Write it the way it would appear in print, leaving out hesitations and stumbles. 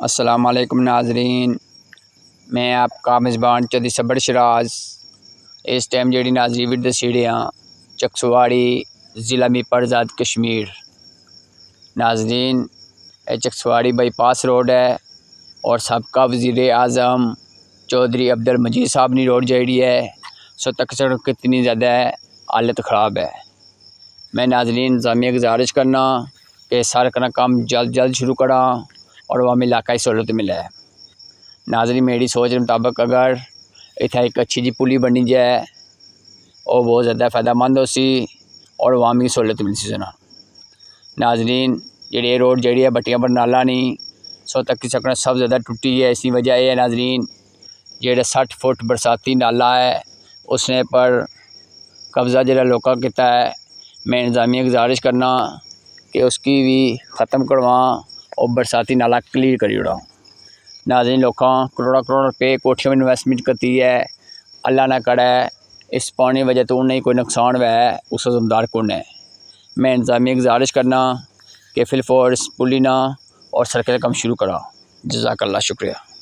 السلام علیکم ناظرین، میں آپ کا میزبان چودھری صبر شراز اس ٹائم جیڑی ناظرین ویڈیو دسی ہاں چکسواڑی ضلع میرپورخاص کشمیر۔ ناظرین یہ چکسواڑی بائی پاس روڈ ہے اور سابقہ وزیر اعظم چودھری عبدالمجید صاحب نے روڈ جیڑی ہے سو تک سڑک کتنی زیادہ حالت خراب ہے۔ میں ناظرین انتظامیہ گزارش کرنا کہ سڑک کا کام جلد شروع کرا اور عوامی علاقائی سہولت ملے۔ ناظرین میری سوچ کے مطابق اگر اتنا ایک اچھی جی پلی بنی جائے وہ بہت زیادہ فائدہ مند ہو سی اور عوامی سہولت مل سی سنا۔ ناظرین جیڑی روڈ جیڑی ہے بٹیاں پر نالا نہیں سو تک کی سکنا سب زیادہ ٹوٹی ہے۔ اسی وجہ یہ ہے ناظرین جیڑا 60 فٹ برساتی نالا ہے اس نے پر قبضہ جڑا لوکا کیتا ہے، میں انتظامیہ گزارش کرنا کہ اس کی بھی ختم کرواں اور برساتی نالا کلیئر کری اڑاؤ۔ ناظرین لوکاں کروڑ روپے کوٹھیوں میں انویسٹمنٹ کرتی ہے، اللہ نہ کرے اس پانی وجہ تو انہیں کوئی نقصان ہوا ہے اس ذمہ دار کون ہے۔ میں انتظامیہ گزارش کرنا کہ فی الفور اس پلی نہ اور سڑک کا کام شروع کرا۔ جزاک اللہ، شکریہ۔